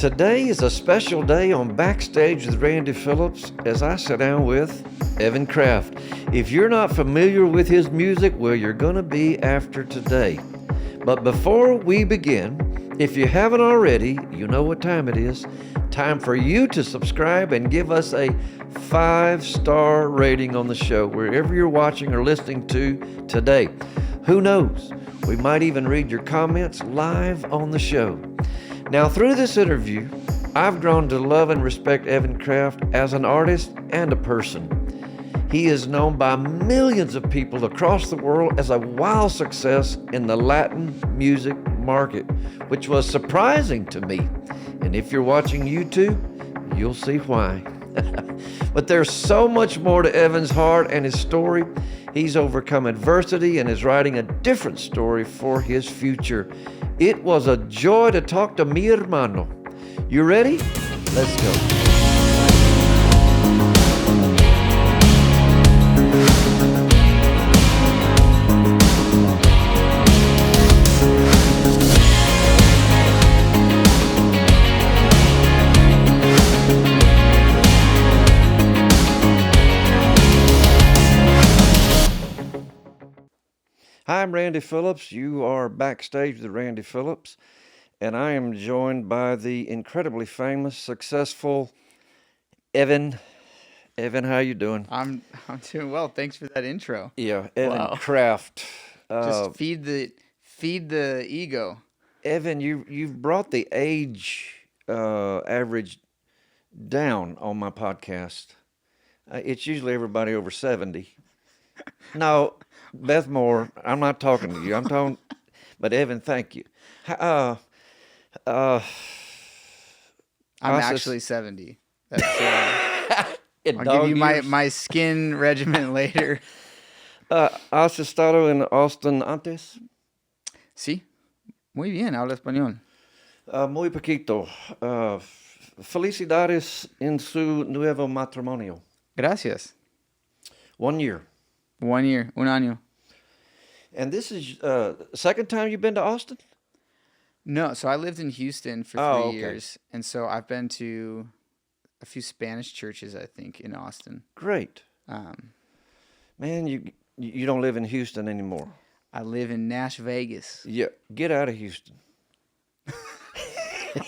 Today is a special day on Backstage with Randy Phillips as I sit down with Evan Kraft. If you're not familiar with his music, well, you're going to be after today. But before we begin, if you haven't already, you know what time it is. Time for you to subscribe and give us a 5-star rating on the show, wherever you're watching or listening to today. Who knows? We might even read your comments live on the show. Now, through this interview, I've grown to love and respect Evan Kraft as an artist and a person. He is known by millions of people across the world as a wild success in the Latin music market, which was surprising to me. And if you're watching YouTube, you'll see why. But there's so much more to Evan's heart and his story. He's overcome adversity and is writing a different story for his future. It was a joy to talk to mi hermano. You ready? Let's go. Hi, I'm Randy Phillips. You are Backstage with Randy Phillips, and I am joined by the incredibly famous, successful Evan. Evan, how you doing? I'm doing well. Thanks for that intro. Yeah, Evan Kraft. Just feed the ego. Evan, you've brought the age average down on my podcast. It's usually everybody over 70. No, Beth Moore, I'm not talking to you. I'm talking, but Evan, thank you. I'm actually 70. That's, I'll give you my skin regimen later. ¿Has estado en Austin antes? Sí, muy bien, habla español. Muy poquito. Felicidades en su nuevo matrimonio. Gracias. 1 year. 1 year, un año. And this is second time you've been to Austin? No, so I lived in Houston for 3 years, and so I've been to a few Spanish churches, I think, in Austin. Great. Man, you don't live in Houston anymore. I live in Nash Vegas. Yeah, get out of Houston.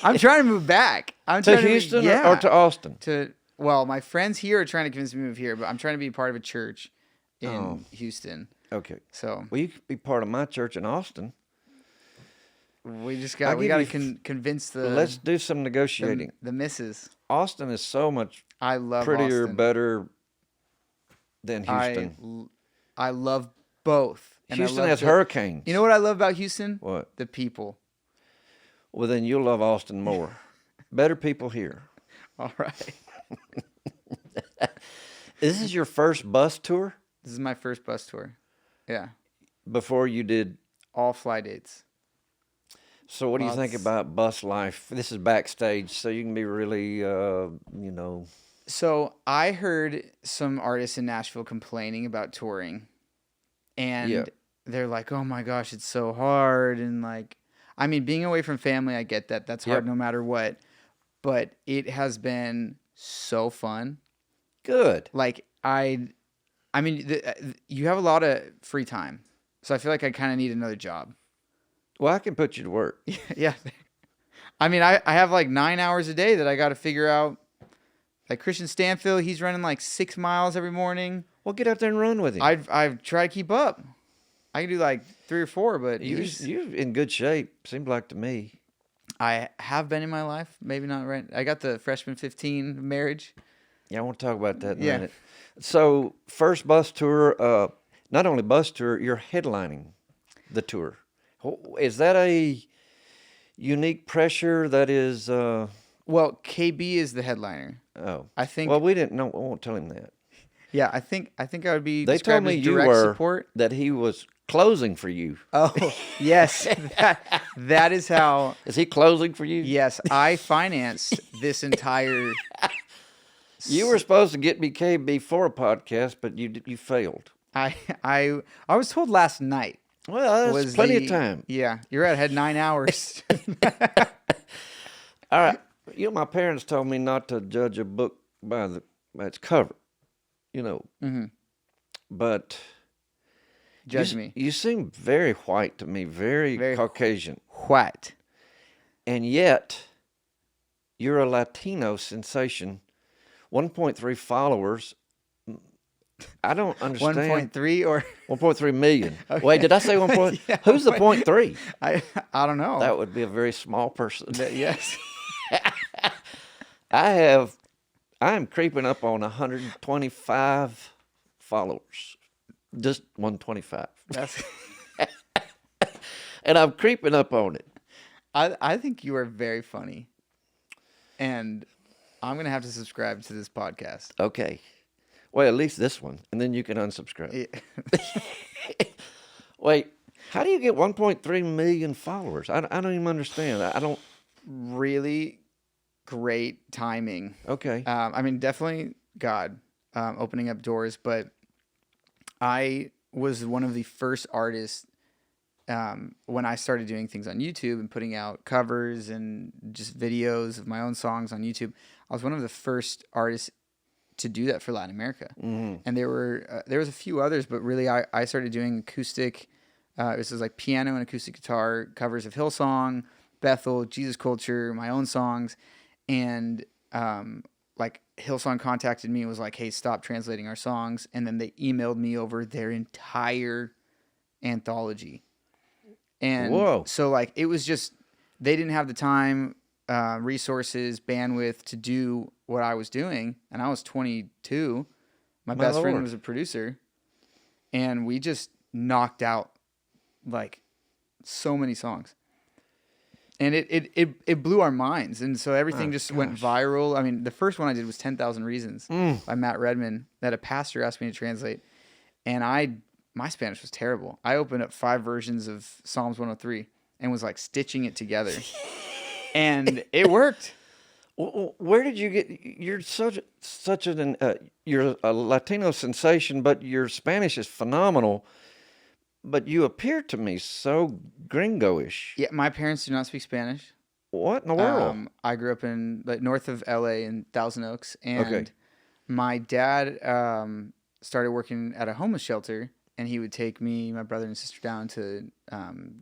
I'm trying to move back. To Houston or to Austin? Well, my friends here are trying to convince me to move here, but I'm trying to be part of a church in Houston. Okay. So, well, you could be part of my church in Austin. We got to convince the. Let's do some negotiating. The missus. Austin is so much prettier, Austin. Better than Houston. I love both. And Houston has hurricanes. You know what I love about Houston? What? The people. Well, then you'll love Austin more. Better people here. All right. This is your first bus tour? This is my first bus tour. Yeah. Before you did? All fly dates. So what do you think about bus life? This is Backstage, so you can be really, So I heard some artists in Nashville complaining about touring. And they're like, oh my gosh, it's so hard. And being away from family, I get that. That's hard no matter what. But it has been so fun. Good. You have a lot of free time. So I feel like I kind of need another job. Well, I can put you to work. Yeah. I have 9 hours a day that I got to figure out. Like Christian Stanfield, he's running 6 miles every morning. Well, get out there and run with him. I've tried to keep up. I can do 3 or 4, but you're in good shape, seems like to me. I have been in my life. Maybe not right. I got the freshman 15 marriage. Yeah, I want to talk about that in a minute. So, first bus tour, not only bus tour, you're headlining the tour. Is that a unique pressure that is... Well, KB is the headliner. Oh. I think... Well, we didn't know. I won't tell him that. Yeah, I think I would be They told me you were, support. that he was closing for you. Oh, yes. That is how... Is he closing for you? Yes, I financed this entire... You were supposed to get me KB for a podcast, but you failed. I was told last night. Well, that's plenty of time. Yeah, you're right. I had 9 hours. All right. You know, my parents told me not to judge a book by its cover, you know. Mm-hmm. But Judge me. You seem very white to me, very Caucasian. White. And yet, you're a Latino sensation. 1.3 followers. I don't understand. 1.3 or 1.3 million. Okay. Wait, did I say 1. Yeah, Who's the 0.3? I don't know. That would be a very small person. Yes. I'm creeping up on 125 followers. Just 125. That's And I'm creeping up on it. I think you are very funny. And I'm going to have to subscribe to this podcast. Okay. Well, at least this one. And then you can unsubscribe. Yeah. Wait, how do you get 1.3 million followers? I don't even understand. I don't. Really great timing. Okay. I mean, definitely God opening up doors, but I was one of the first artists when I started doing things on YouTube and putting out covers and just videos of my own songs on YouTube. I was one of the first artists to do that for Latin America. Mm-hmm. And there was a few others, but really I started doing acoustic. This was like piano and acoustic guitar covers of Hillsong, Bethel, Jesus Culture, my own songs. And like Hillsong contacted me and was like, hey, stop translating our songs. And then they emailed me over their entire anthology. And Whoa. so like it was just, they didn't have the time, resources, bandwidth to do what I was doing. And I was 22. My best friend was a producer. And we just knocked out like so many songs. And it blew our minds. And so everything just went viral. I mean, the first one I did was 10,000 Reasons by Matt Redman that a pastor asked me to translate. And my Spanish was terrible. I opened up 5 versions of Psalms 103 and was like stitching it together. And it worked. Where did you get? You're you're a Latino sensation, but your Spanish is phenomenal. But you appear to me so gringo-ish. Yeah, my parents do not speak Spanish. What in the world? I grew up in like north of LA in Thousand Oaks, and my dad started working at a homeless shelter, and he would take me, my brother and sister down to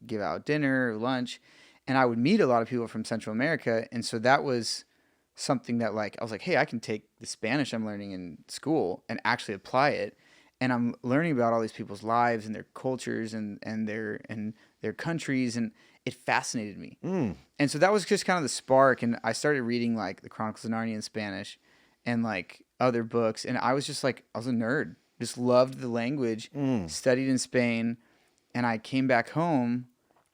give out dinner or lunch, and I would meet a lot of people from Central America, and so that was something that like I was like, hey, I can take the Spanish I'm learning in school and actually apply it. And I'm learning about all these people's lives and their cultures and their countries, and it fascinated me. And so that was just kind of the spark. And I started reading like the Chronicles of Narnia in Spanish, and like other books. And I was just like, I was a nerd, just loved the language. Studied in Spain, and I came back home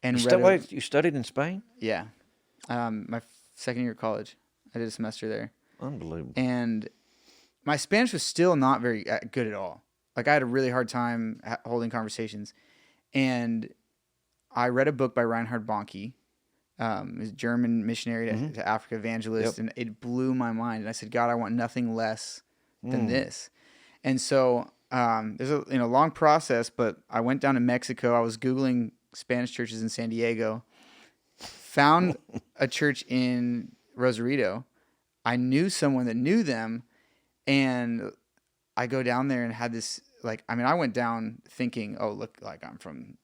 and you studied in Spain? Yeah, my second year of college, I did a semester there. Unbelievable. And my Spanish was still not very good at all. Like I had a really hard time holding conversations, and I read a book by Reinhard Bonnke, a German missionary to Africa, evangelist, and it blew my mind. And I said, God, I want nothing less than this. And so there's a long process, but I went down to Mexico. I was Googling Spanish churches in San Diego, found a church in Rosarito. I knew someone that knew them, and I go down there and had this, like, I mean, I went down thinking, oh, look, like I'm from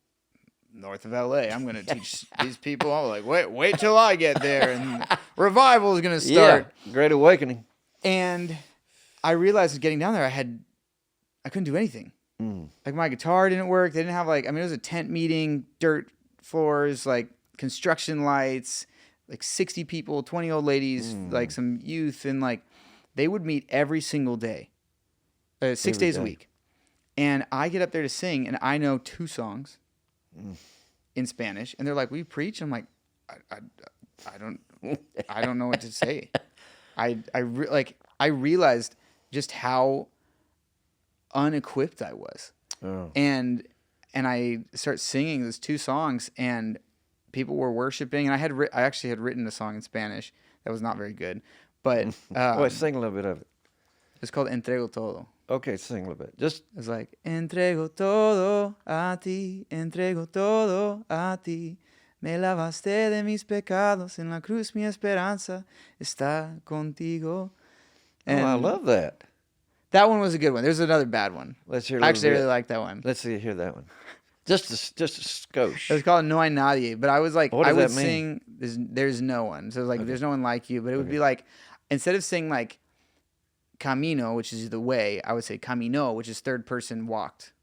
north of LA. I'm going to teach these people. I was like, wait till I get there and revival is going to start. Yeah, Great Awakening. And I realized getting down there, I couldn't do anything. Like my guitar didn't work. They didn't have it was a tent meeting, dirt floors, like construction lights, like 60 people, 20 old ladies, like some youth. And like they would meet every single day. 6 days a week. And I get up there to sing, and I know 2 songs in Spanish. And they're like, will you preach? I'm like, I don't know what to say. I realized just how unequipped I was. Oh. And I start singing those 2 songs, and people were worshiping. And I actually had written a song in Spanish that was not very good. But sing a little bit of it. It's called Entrego Todo. Okay, sing a little bit. It's like, entrego todo a ti, me Me lavaste de mis pecados, en la cruz mi esperanza está contigo. And I love that. That one was a good one. There's another bad one. Let's hear a little Actually, I bit. really like that one. Let's hear that one. Just a skosh. It was called No Hay Nadie, but I was like, What I does would that mean? sing, there's no one. So it was like, Okay. there's no one like you, but it would be like, instead of saying like camino, which is the way, I would say camino, which is third person walked.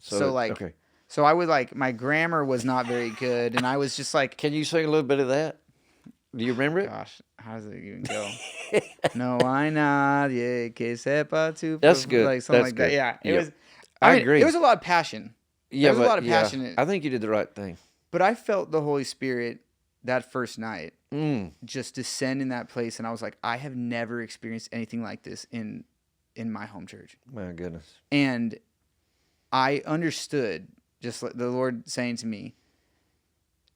So like, okay. So I would like, my grammar was not very good, and I was just like, Can you sing a little bit of that? Do you remember it? gosh, how does it even go? No hay nadie que sepa tu. That's good. Like something That's like good. that. Yeah, it Yep. was. I mean, agree. It was a lot of passion. Yeah, There was a lot of passion in it. I think you did the right thing. But I felt the Holy Spirit that first night Mm. just descend in that place, and I was like, I have never experienced anything like this in my home church. My goodness. And I understood, just like the Lord saying to me,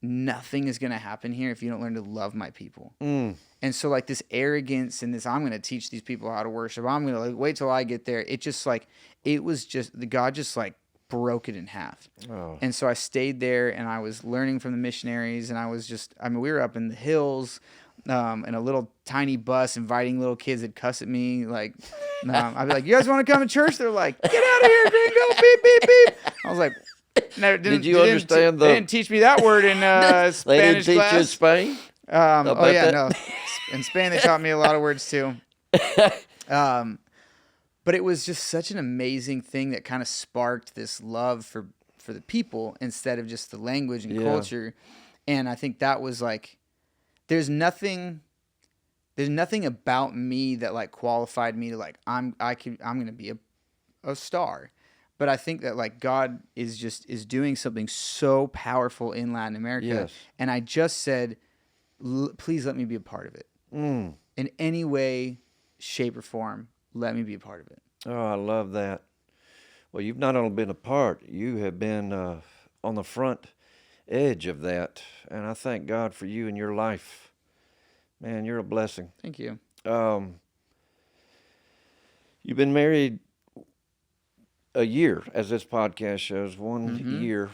nothing is going to happen here if you don't learn to love my people. Mm. And so like this arrogance and this, I'm going to teach these people how to worship. I'm going to like wait till I get there. It just like, it was just, God just like broke it in half. Oh. And so I stayed there and I was learning from the missionaries, and I was just, I mean, we were up in the hills in a little tiny bus inviting little kids that cuss at me. Like, I'd be like, you guys want to come to church? They're like, get out of here, gringo, beep, beep, beep. I was like, no, Did you understand They didn't teach me that word in Spanish They didn't teach class. you in Spain? Oh yeah, that? no. In Spain, they taught me a lot of words too. But it was just such an amazing thing that kind of sparked this love for the people instead of just the language and culture. And I think that was like, there's nothing about me that like qualified me to like, I'm going to be a star. But I think that like God is doing something so powerful in Latin America. Yes. And I just said, please let me be a part of it. Mm. In any way, shape, or form, let me be a part of it. Oh, I love that. Well, you've not only been a part, you have been on the front edge of that. And I thank God for you and your life. Man, you're a blessing. Thank you. You've been married a year, as this podcast shows, 1 year.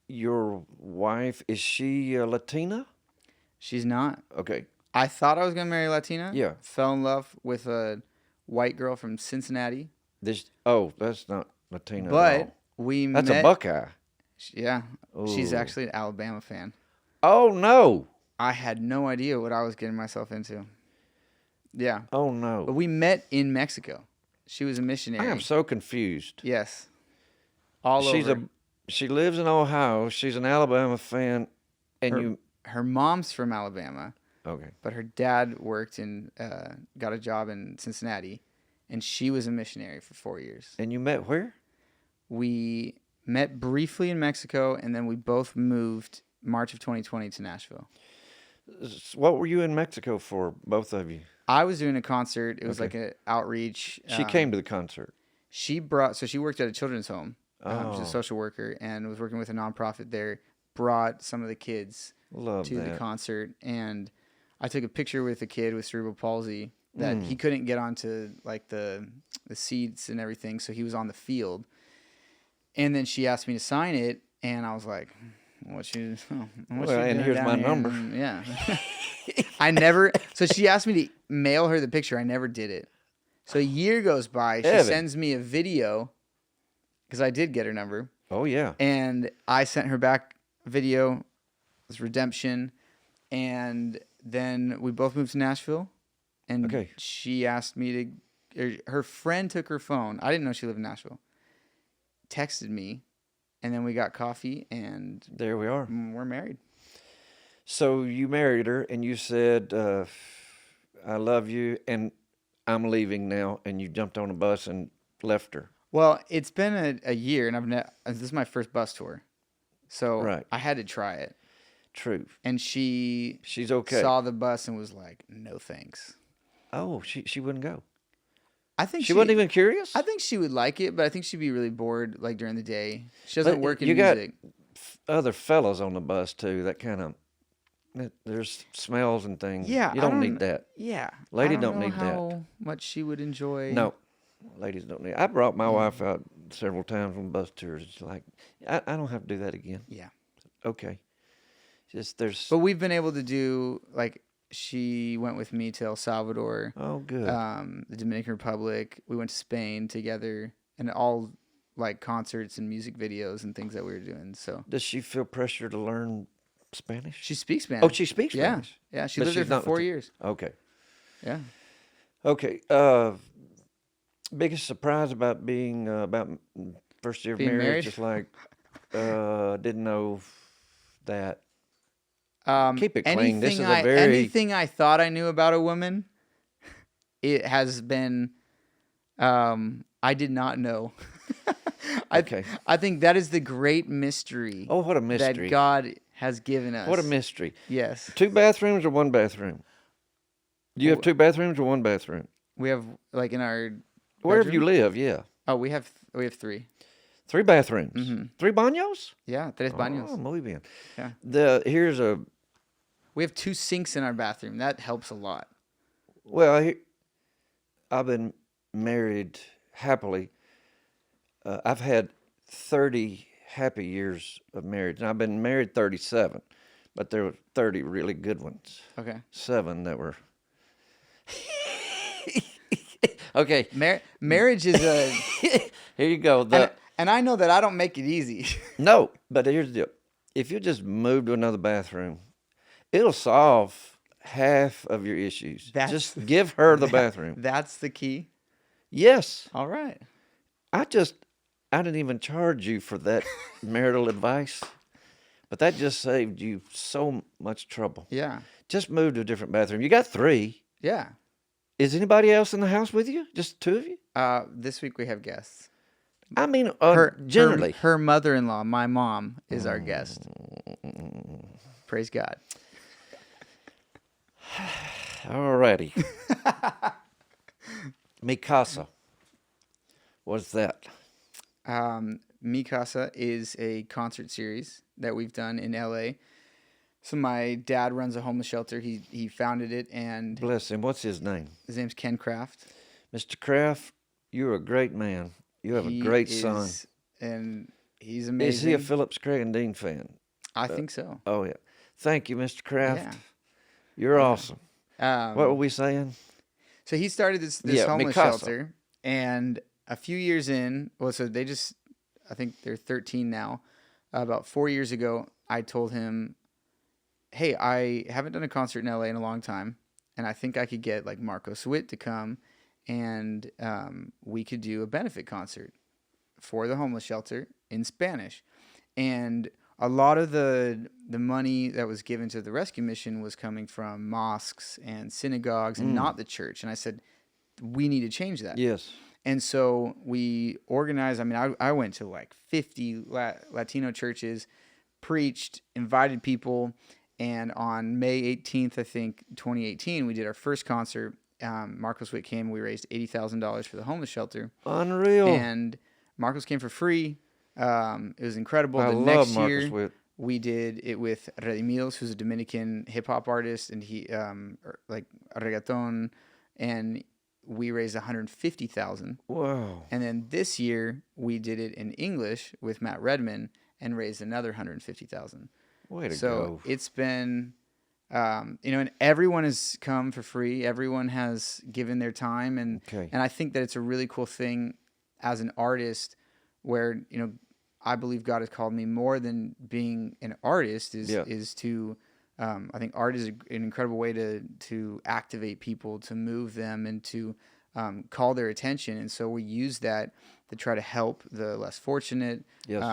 Your wife, is she Latina? She's not. Okay. I thought I was going to marry a Latina. Yeah. Fell in love with a white girl from Cincinnati. That's not Latina at But all. we That's met. a Buckeye. Yeah. She's Ooh. actually an Alabama fan. Oh, no. I had no idea what I was getting myself into. Yeah. Oh, no. But we met in Mexico. She was a missionary. I am so confused. Yes. All over. She lives in Ohio. She's an Alabama fan, and Her mom's from Alabama, okay. but her dad worked got a job in Cincinnati, and she was a missionary for 4 years. And you met where? We met briefly in Mexico, and then we both moved March of 2020 to Nashville. What were you in Mexico for, both of you? I was doing a concert. It was Okay. like an outreach. She came to the concert. She worked at a children's home. She's Oh. a social worker and was working with a nonprofit there. Brought some of the kids Love to that. the concert, and I took a picture with a kid with cerebral palsy that he couldn't get onto like the seats and everything, so he was on the field. And then she asked me to sign it, and I was like, and here's my number. Yeah. So she asked me to mail her the picture. I never did it. So a year goes by. She Evan. sends me a video because I did get her number. Oh, yeah. And I sent her back a video. It was redemption. And then we both moved to Nashville. And Okay. she asked me her friend took her phone. I didn't know she lived in Nashville. Texted me. And then we got coffee, and There we are. we're married. So you married her, and you said, I love you, and I'm leaving now, and you jumped on a bus and left her. Well, it's been a year, and this is my first bus tour. So Right. I had to try it. True. And she's okay. saw the bus and was like, no thanks. Oh, she wouldn't go. I think She wasn't even curious? I think she would like it, but I think she'd be really bored like during the day. She doesn't work in you music. got other fellas on the bus, too, that kind of, there's smells and things. Yeah, You don't need that. Yeah. Lady I don't know need that. how much she would enjoy. No, ladies don't need. I brought my wife out several times on bus tours. It's like, I don't have to do that again. Yeah. Okay. Just there's. But we've been able to do, like, she went with me to El Salvador. Oh, good. The Dominican Republic. We went to Spain together, and all like concerts and music videos and things that we were doing. So Does she feel pressure to learn Spanish? she speaks Spanish. Oh, she speaks Spanish. Yeah. She But lived there she's for not 4 years. Okay. Yeah. Okay. Biggest surprise about being about first year of Being marriage, married? just like didn't know that. Keep it clean. This is a very anything I thought I knew about a woman, it has been. I did not know. okay. I think that is the great mystery. Oh, what a mystery that God has given us. What a mystery. Yes. 2 bathrooms or 1 bathroom? Do you have 2 bathrooms or 1 bathroom? We have like in our Wherever bedroom? you live, yeah. Oh, we have 3. 3 bathrooms. Mm-hmm. 3 baños? Yeah, 3 baños. Oh, muy bien. Yeah. Here's a. We have 2 sinks in our bathroom. That helps a lot. Well, I've been married happily. I've had 30 happy years of marriage, and I've been married 37, but there were 30 really good ones. Okay. 7 that were. Okay. Marriage is a. Here you go. And I know that I don't make it easy. No, but here's the deal. If you just move to another bathroom, it'll solve half of your issues. Just give her the bathroom. That's the key? Yes. All right. I didn't even charge you for that marital advice, but that just saved you so much trouble. Yeah. Just move to a different bathroom. You got 3. Yeah. Is anybody else in the house with you? Just 2 of you? This week we have guests. I mean, generally. Her mother-in-law, my mom, is our guest. Praise God. Alrighty. Mikasa. What's that? Mikasa is a concert series that we've done in LA. So my dad runs a homeless shelter. He founded it, and bless him. What's his name? His name's Ken Kraft. Mr. Kraft, you're a great man. You have a great son. And he's amazing. Is he a Phillips, Craig, and Dean fan? I think so. Oh, yeah. Thank you, Mr. Kraft. Yeah. You're awesome. What were we saying? So he started this homeless shelter, and a few years in, so I think they're 13 now. About 4 years ago, I told him, hey, I haven't done a concert in LA in a long time, and I think I could get like Marcos Witt to come, and we could do a benefit concert for the homeless shelter in Spanish. And a lot of the money that was given to the rescue mission was coming from mosques and synagogues and not the church. And I said, we need to change that. Yes. And so we organized. I mean, I went to like 50 Latino churches, preached, invited people. And on May 18th, I think, 2018, we did our first concert. Marcos Witt came. We raised $80,000 for the homeless shelter. Unreal. And Marcos came for free. It was incredible. I love Marcos Witt. We did it with Redimidos, who's a Dominican hip-hop artist, and he like reggaeton, and we raised $150,000. Wow. And then this year, we did it in English with Matt Redman and raised another $150,000. Way to go. So it's been, and everyone has come for free. Everyone has given their time. And I think that it's a really cool thing as an artist where, I believe God has called me more than being an artist is to, I think art is an incredible way to activate people, to move them, and to call their attention. And so we use that to try to help the less fortunate. Yes.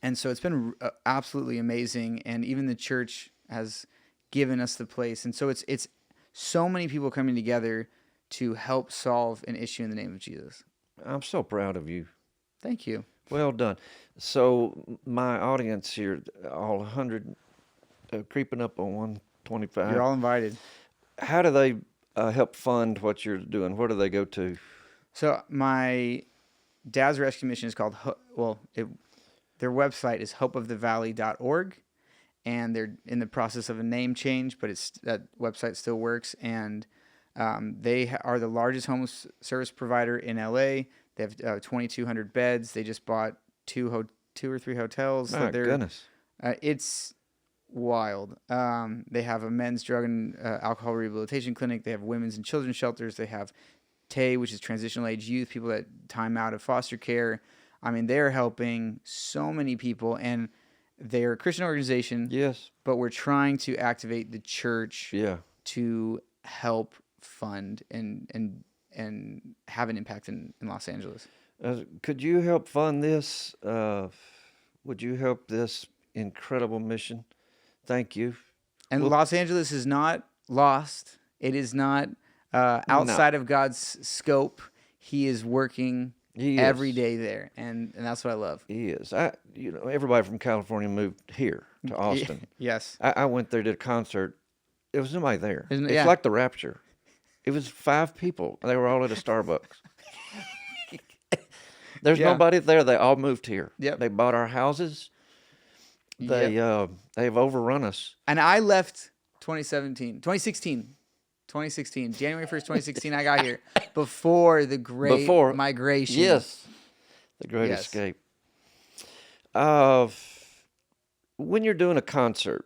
And so it's been absolutely amazing. And even the church has given us the place. And so it's so many people coming together to help solve an issue in the name of Jesus. I'm so proud of you. Thank you. Well done. So my audience here, all 100, creeping up on 125. You're all invited. How do they help fund what you're doing? Where do they go to? So my dad's rescue mission is called, their website is hopeofthevalley.org, and they're in the process of a name change, but that website still works. And they are the largest homeless service provider in LA. They have 2,200 beds. They just bought two or three hotels. My goodness. wild. They have a men's drug and alcohol rehabilitation clinic. They have women's and children's shelters. They have TAY, which is transitional age youth, people that time out of foster care. I mean, they're helping so many people, and they're a Christian organization. Yes. But we're trying to activate the church Yeah. to help fund and have an impact in Los Angeles. Could you help fund this? Would you help this incredible mission? Thank you. And Los Angeles is not lost. It is not outside of God's scope. He is working every day there, and that's what I love. He is. Everybody from California moved here to Austin. Yes. I went there, did a concert. There was nobody there. It's like the Rapture. It was 5 people. They were all at a Starbucks. There's nobody there. They all moved here. Yep. They bought our houses. They've overrun us. And I left 2016, January 1st, 2016, I got here before the great migration. Yes. The great escape. When you're doing a concert,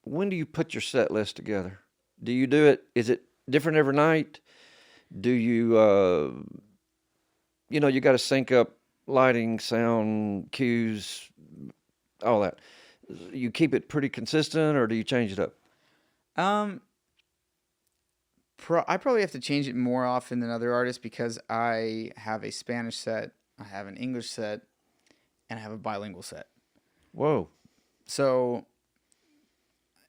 when do you put your set list together? Do you do it? Is it different every night? Do you, you got to sync up lighting, sound, cues, all that. You keep it pretty consistent, or do you change it up? I probably have to change it more often than other artists because I have a Spanish set, I have an English set, and I have a bilingual set. Whoa. So,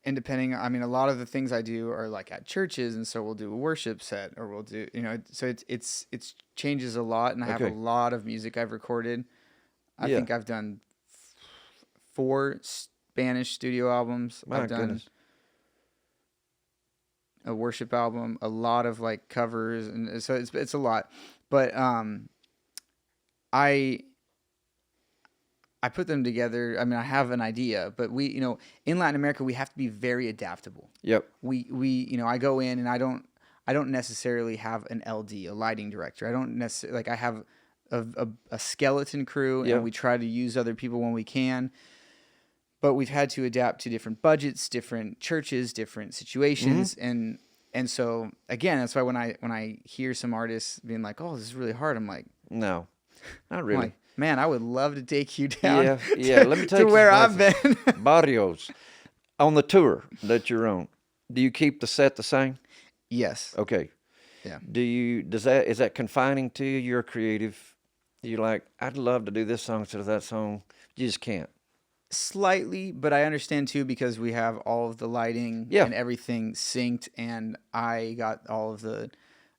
and depending, I mean, a lot of the things I do are like at churches, and so we'll do a worship set, or we'll do, so it's changes a lot, and I have a lot of music I've recorded. I think I've done 4 Spanish studio albums. I've done a worship album, a lot of like covers, and so it's a lot. But I put them together. I mean, I have an idea, but we, in Latin America, we have to be very adaptable. Yep. We I go in and I don't necessarily have an LD, a lighting director. I don't necessarily, like, I have a skeleton crew, and we try to use other people when we can. But we've had to adapt to different budgets, different churches, different situations, and so again, that's why when I hear some artists being like, "Oh, this is really hard," I'm like, "No, not really." Like, man, I would love to take you down. Yeah. Let me take to where I've been. Barrios, on the tour that you're on, do you keep the set the same? Yes. Okay. Yeah. Is that confining to you? You're creative. You're like, I'd love to do this song instead of that song. You just can't. Slightly, but I understand too because we have all of the lighting and everything synced, and I got all of the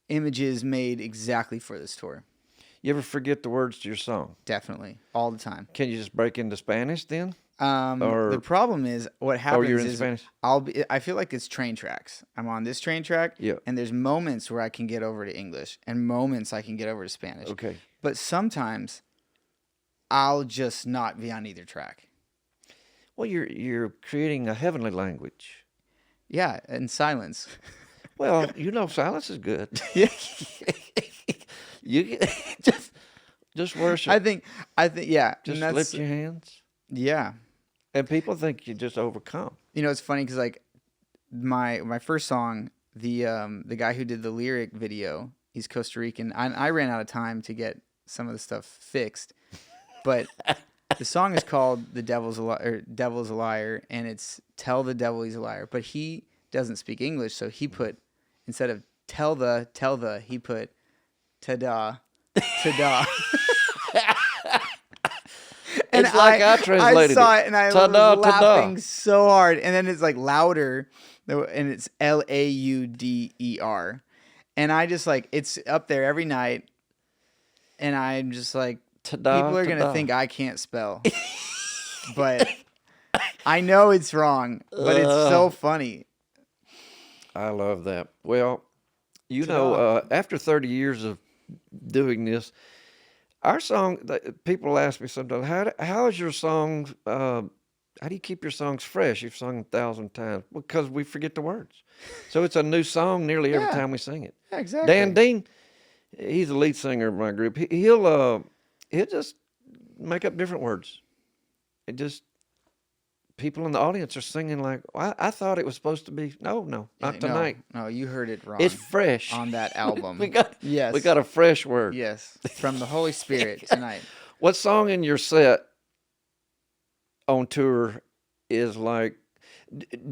images made exactly for this tour. You ever forget the words to your song? Definitely, all the time. Can you just break into Spanish then? The problem is what happens you're in is Spanish? I feel like it's train tracks. I'm on this train track, and there's moments where I can get over to English, and moments I can get over to Spanish. Okay, but sometimes I'll just not be on either track. Well, you're creating a heavenly language. Yeah, and silence. Well, silence is good. You just worship. I think, yeah. Just lift your hands. Yeah. And people think you just overcome. It's funny because like my first song, the guy who did the lyric video, he's Costa Rican. I ran out of time to get some of the stuff fixed, but the song is called "The Devil's a Liar," and it's "Tell the Devil He's a Liar." But he doesn't speak English, so he put, instead of tell the, he put ta-da. And it's like I translated I saw it and I ta-da, was laughing so hard. And then it's like louder, and it's Lauder. And I just like, it's up there every night. And I'm just like, ta-da, people are going to think I can't spell. But I know it's wrong, but it's so funny. I love that. Well, after 30 years of doing this, our song, people ask me sometimes, how is your song, how do you keep your songs fresh? You've sung 1,000 times. Because we forget the words. So it's a new song nearly every time we sing it. Yeah, exactly. Dan Dean, he's the lead singer of my group. He'll just make up different words. It just people in the audience are singing like, I thought it was supposed to be. No, not tonight. No, you heard it wrong. It's fresh. On that album. we got yes. a fresh word. Yes, from the Holy Spirit tonight. What song in your set on tour is like,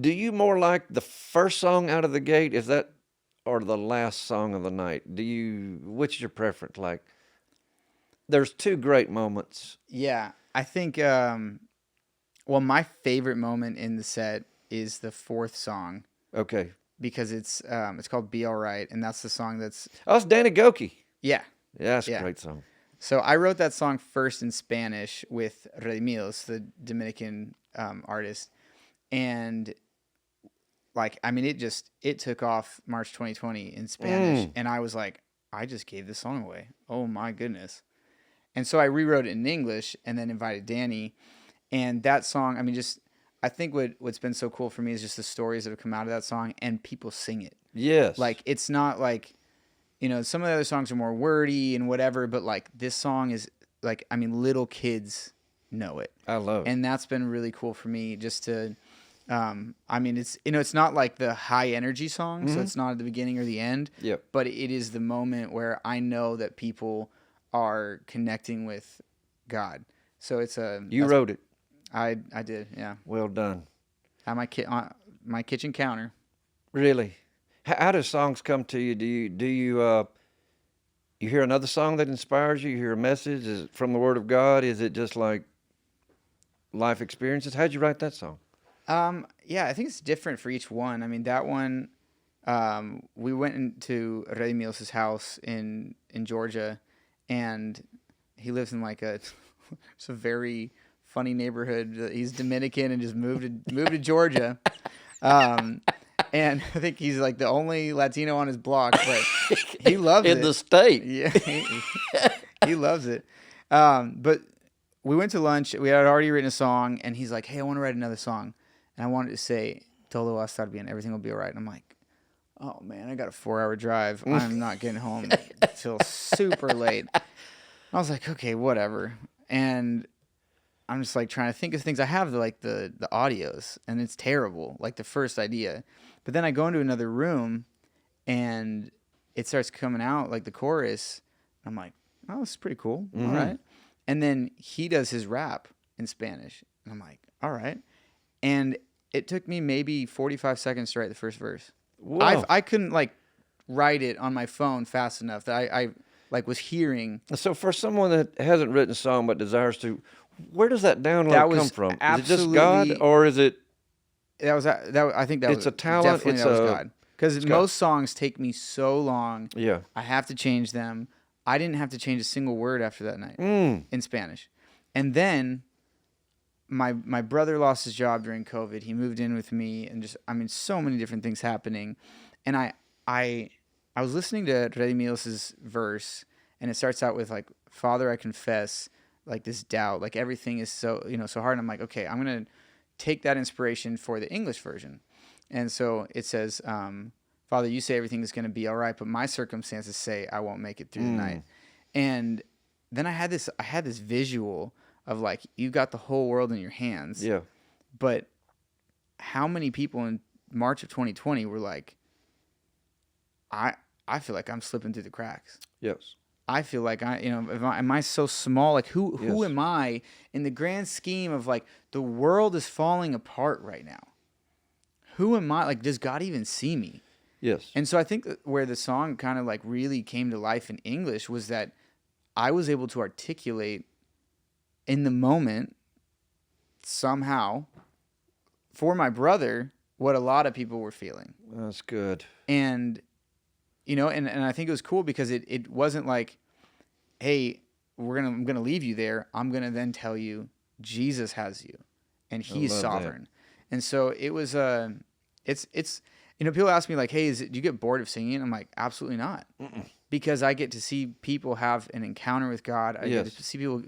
do you more like the first song out of the gate? Is that, or the last song of the night? Which is your preference? Like, there's two great moments. Yeah, I think, my favorite moment in the set is the fourth song. Okay. Because it's called Be All Right, and that's the song that's... Oh, it's Danny Goki. Yeah. Yeah, that's a great song. So I wrote that song first in Spanish with Redimidos, the Dominican artist. And, it took off March 2020 in Spanish. And I was like, I just gave this song away. Oh, my goodness. And so I rewrote it in English and then invited Danny. And that song, I think what's been so cool for me is just the stories that have come out of that song, and people sing it. Yes. Like, it's not like, some of the other songs are more wordy and whatever, but like this song is like, little kids know it. I love it. And that's been really cool for me just to, it's, it's not like the high energy song, so it's not at the beginning or the end, but it is the moment where I know that people are connecting with God. So it's You wrote it. I did, yeah. Well done. On my kitchen counter. Really? How do songs come to you? Do you hear another song that inspires you? You hear a message? Is it from the Word of God? Is it just like life experiences? How'd you write that song? Yeah, I think it's different for each one. That one, we went into Redimidos' house in Georgia, and he lives in like it's a very funny neighborhood. He's Dominican and just moved to Georgia. And I think he's like the only Latino on his block, but he loves it. In the state. Yeah, he loves it. But we went to lunch. We had already written a song, and he's like, hey, I want to write another song. And I wanted to say, todo va a estar bien, everything will be all right. And I'm like, oh, man, I got a 4-hour drive. I'm not getting home till super late. I was like, okay, whatever. And I'm just like trying to think of things. I have the audios, and it's terrible, like the first idea. But then I go into another room, and it starts coming out like the chorus. I'm like, oh, this is pretty cool. All right. And then he does his rap in Spanish, and I'm like, all right. And it took me maybe 45 seconds to write the first verse. Whoa. I couldn't like write it on my phone fast enough that I like was hearing. So for someone that hasn't written a song but desires to, where does that download come from? Is it just God, or is it? I think that it's was a talent. Definitely that was God. Because most songs take me so long. Yeah. I have to change them. I didn't have to change a single word after that night in Spanish. And then my brother lost his job during COVID. He moved in with me, and just so many different things happening. And I was listening to Redimidos' verse, and it starts out with like, Father, I confess, like this doubt, like everything is so hard. And I'm like, okay, I'm gonna take that inspiration for the English version. And so it says, Father, you say everything is going to be all right, but my circumstances say I won't make it through the night. And then I had this visual of like, you got the whole world in your hands. Yeah. But how many people in March of 2020 were like, I feel like I'm slipping through the cracks. Yes. I feel like am I so small? Like who am I in the grand scheme of like the world is falling apart right now? Who am I? Like, does God even see me? Yes. And so I think that where the song kind of like really came to life in English was that I was able to articulate in the moment somehow for my brother what a lot of people were feeling. That's good. And and I think it was cool because it wasn't like, hey, I'm gonna leave you there. I'm gonna then tell you Jesus has you, and He's sovereign. That. And so it was it's people ask me like, hey, do you get bored of singing? I'm like, absolutely not, because I get to see people have an encounter with God. I get to see people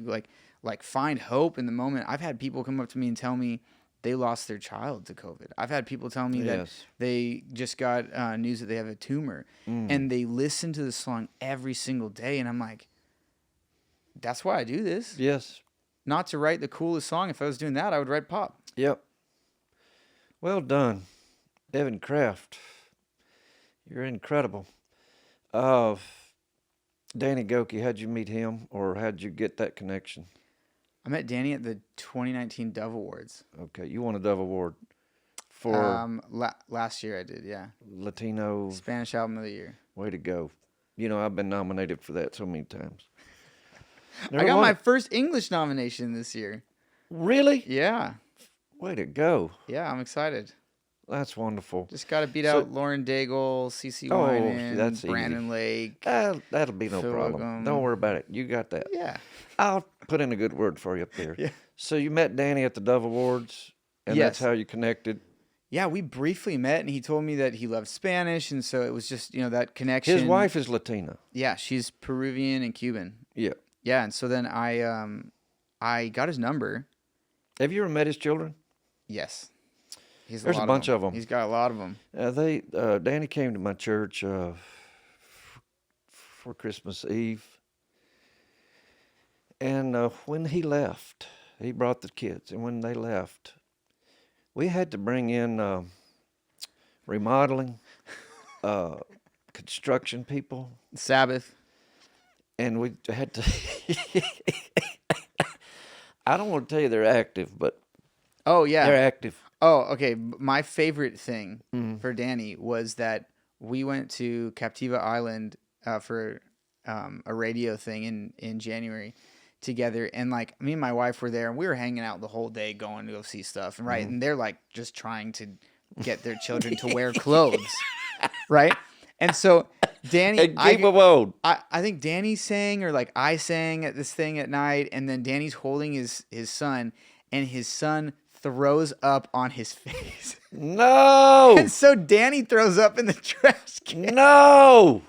like find hope in the moment. I've had people come up to me and tell me they lost their child to COVID. I've had people tell me that they just got news that they have a tumor, and they listen to the song every single day. And I'm like, that's why I do this. Yes. Not to write the coolest song. If I was doing that, I would write pop. Yep. Well done, Evan Kraft. You're incredible. Uh, Danny Goki, how'd you meet him, or how'd you get that connection? I met Danny at the 2019 Dove Awards. Okay, you won a Dove Award for Last year I did, yeah. Latino. Spanish Album of the Year. Way to go. You know, I've been nominated for that so many times. I got my first English nomination this year. Really? Yeah. Way to go. Yeah, I'm excited. That's wonderful. Just got to beat out Lauren Daigle, CeCe Winan, that's Brandon easy. Lake. That'll be no problem. Don't worry about it. You got that. Yeah. I'll put in a good word for you up there. Yeah. So you met Danny at the Dove Awards, and that's how you connected? Yeah, we briefly met, and he told me that he loved Spanish, and so it was just, that connection. His wife is Latina. Yeah, she's Peruvian and Cuban. Yeah. Yeah, and so then I got his number. Have you ever met his children? Yes. There's a bunch of them. He's got a lot of them. Danny came to my church for Christmas Eve, and when he left, he brought the kids, and when they left, we had to bring in remodeling, construction people, Sabbath, and we had to. I don't want to tell you they're active, but oh yeah, they're active. Oh, okay. My favorite thing for Danny was that we went to Captiva Island for a radio thing in January together, and like me and my wife were there, and we were hanging out the whole day going to go see stuff, and and they're like just trying to get their children to wear clothes, right? And so Danny, I think Danny sang, or like I sang at this thing at night, and then Danny's holding his son, and his son throws up on his face. No! And so Danny throws up in the trash can. No!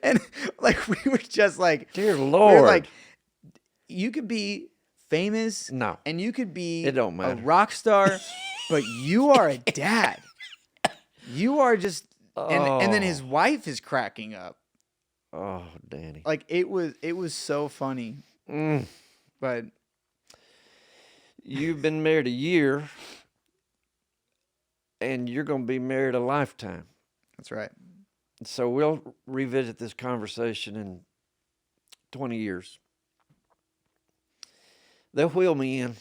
And like we were just like, dear Lord. We were like, you could be famous. No. And you could be it don't matter. A rock star, but you are a dad. You are just and then his wife is cracking up. Oh, Danny. Like it was so funny. But you've been married a year, and you're going to be married a lifetime. That's right. So we'll revisit this conversation in 20 years. They'll wheel me in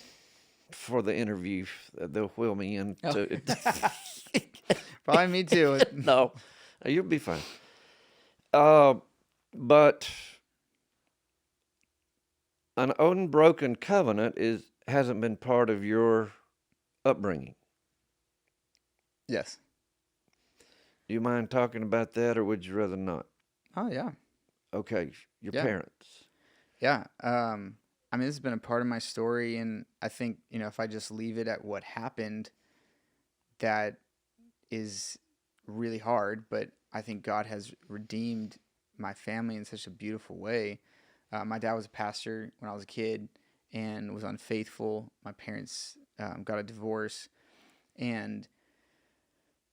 for the interview. They'll wheel me in. Probably me too. No, you'll be fine. But an unbroken covenant hasn't been part of your upbringing. Yes. Do you mind talking about that, or would you rather not? Oh, yeah. Okay, your parents. Yeah. I mean, this has been a part of my story, and I think, if I just leave it at what happened, that is really hard, but I think God has redeemed my family in such a beautiful way. My dad was a pastor when I was a kid and was unfaithful. My parents got a divorce, and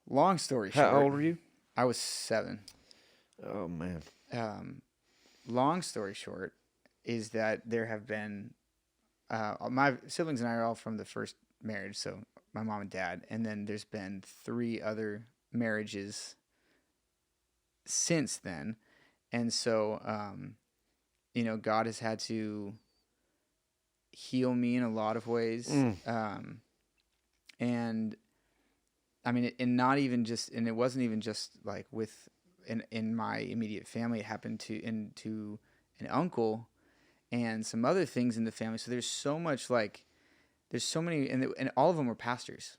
long story short. How old were you? I was 7. Oh, man. Long story short is that there have been, my siblings and I are all from the first marriage, so my mom and dad, and then there's been 3 other marriages since then, and so, God has had to heal me in a lot of ways, and I mean, and not even just, and it wasn't even just like in my immediate family. It happened to an uncle and some other things in the family. So there's so much, there's so many, and all of them were pastors.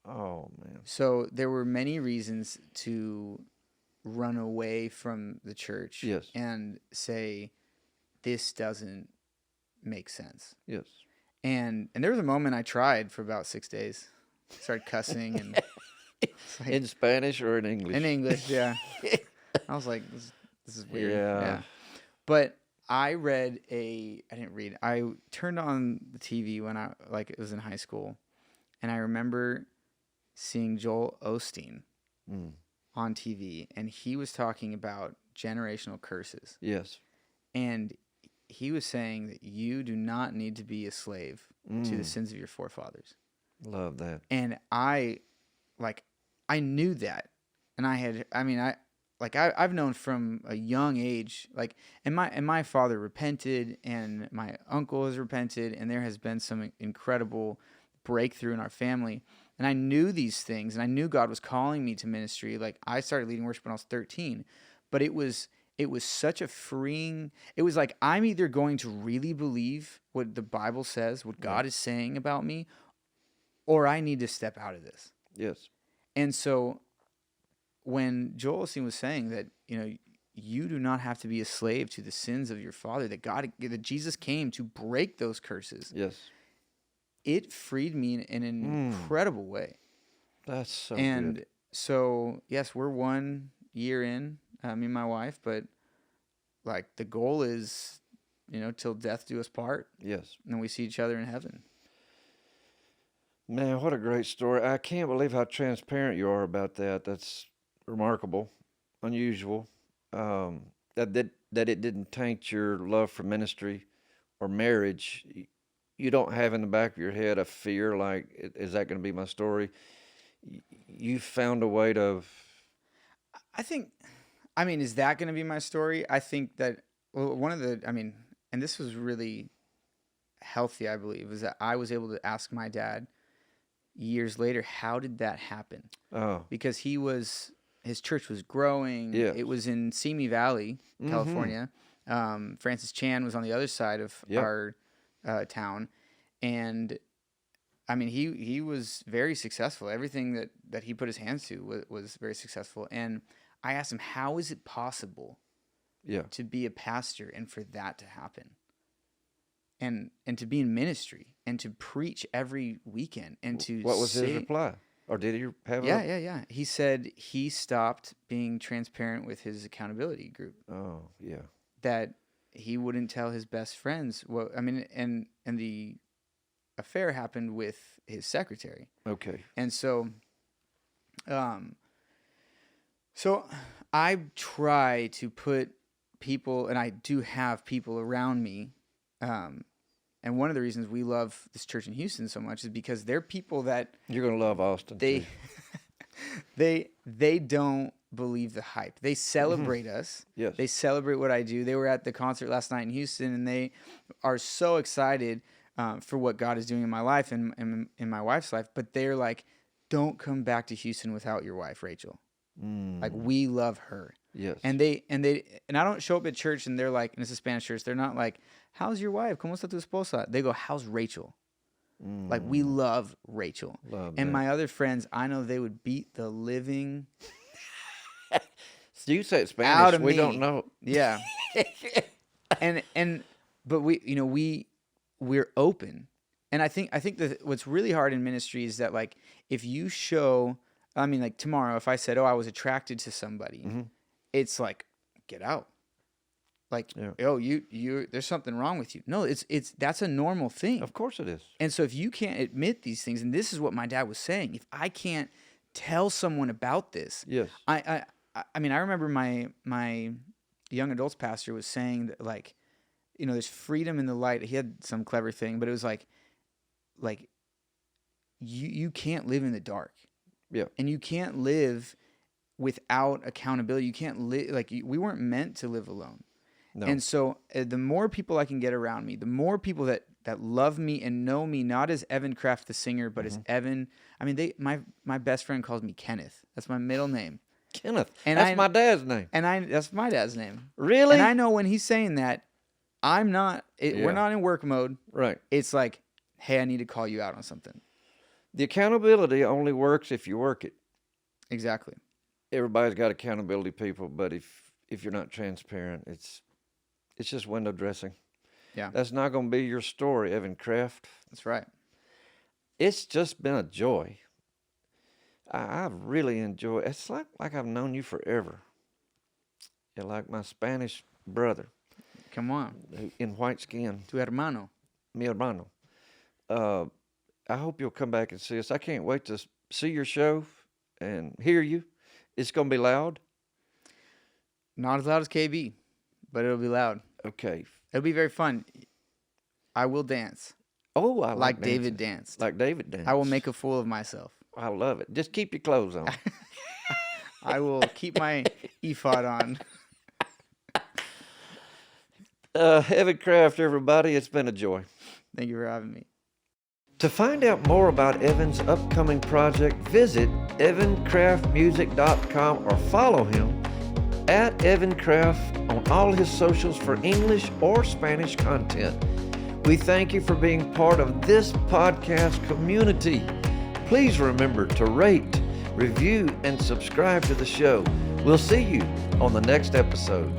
Oh, man. So there were many reasons to run away from the church. Yes. And say, this doesn't make sense. Yes. And there was a moment I tried for about 6 days. Started cussing and in Spanish or in English? In English, yeah. I was like, this is weird. Yeah. But I didn't read. I turned on the TV when it was in high school, and I remember seeing Joel Osteen on TV, and he was talking about generational curses. Yes. And he was saying that you do not need to be a slave to the sins of your forefathers. Love that. And I knew that. And I've known from a young age, like, and my father repented, and my uncle has repented, and there has been some incredible breakthrough in our family. And I knew these things, and I knew God was calling me to ministry. Like, I started leading worship when I was 13, but it was such a freeing. It was like, I'm either going to really believe what the Bible says, what God is saying about me, or I need to step out of this. Yes. And so when Joel Osteen was saying that, you do not have to be a slave to the sins of your father, that Jesus came to break those curses. Yes. It freed me in an incredible way. That's so and good. So, yes, we're 1 year in, me and my wife, but like the goal is, till death do us part. Yes. And we see each other in heaven. Man, what a great story. I can't believe how transparent you are about that. That's remarkable, unusual. That it didn't taint your love for ministry or marriage. You don't have in the back of your head a fear like, is that going to be my story? You found a way to... is that going to be my story? I think that, and this was really healthy, I believe, is that I was able to ask my dad years later, how did that happen? Oh. Because his church was growing. Yeah. It was in Simi Valley, California. Francis Chan was on the other side of our town. And he was very successful. Everything that he put his hands to was very successful. And I asked him, how is it possible to be a pastor and for that to happen? And to be in ministry and to preach every weekend and to What was his reply? Or did he have Yeah. He said he stopped being transparent with his accountability group. Oh, yeah. That he wouldn't tell his best friends. And the affair happened with his secretary. Okay. And so I try to put people, and I do have people around me. And one of the reasons we love this church in Houston so much is because they're people that you're gonna love Austin. Too. they don't believe the hype. They celebrate us. Yes. They celebrate what I do. They were at the concert last night in Houston, and they are so excited for what God is doing in my life and in my wife's life. But they're like, "Don't come back to Houston without your wife, Rachel. Like, we love her." Yes. And I don't show up at church and they're like, and it's a Spanish church, they're not like, "How's your wife? ¿Cómo está tu esposa?" They go, "How's Rachel?" Like, we love Rachel. Love and that. my other friends, I know they would beat the living So you say Spanish, out of we me. don't know. Yeah. But we're open. And I think that what's really hard in ministry is that, like, if you show, like tomorrow, if I said, "Oh, I was attracted to somebody," it's like, get out. Like, "Oh, you there's something wrong with you." No, that's a normal thing. Of course it is. And so if you can't admit these things, and this is what my dad was saying, if I can't tell someone about this, yes. I remember my young adults pastor was saying that, like, there's freedom in the light. He had some clever thing, but it was like you can't live in the dark. Yeah. And you can't live without accountability. You can't live, like, we weren't meant to live alone. No. And so the more people I can get around me, the more people that love me and know me, not as Evan Kraft the singer, but as Evan. My best friend calls me Kenneth. That's my middle name. Kenneth. And that's my dad's name. And that's my dad's name. Really? And I know when he's saying that, we're not in work mode. Right. It's like, hey, I need to call you out on something. The accountability only works if you work it. Exactly. Everybody's got accountability people, but if you're not transparent, it's just window dressing. Yeah. That's not going to be your story, Evan Kraft. That's right. It's just been a joy. I've really enjoyed. It's like I've known you forever. You're like my Spanish brother. Come on. In white skin. Tu hermano. Mi hermano. I hope you'll come back and see us. I can't wait to see your show and hear you. It's going to be loud. Not as loud as KB, but it'll be loud. Okay. It'll be very fun. I will dance. Oh, I like dancing. David danced. Like David danced. I will make a fool of myself. I love it. Just keep your clothes on. I will keep my ephod on. Evan Craft, everybody, it's been a joy. Thank you for having me. To find out more about Evan's upcoming project, visit evancraftmusic.com or follow him at Evan Craft on all his socials for English or Spanish content. We thank you for being part of this podcast community. Please remember to rate, review, and subscribe to the show. We'll see you on the next episode.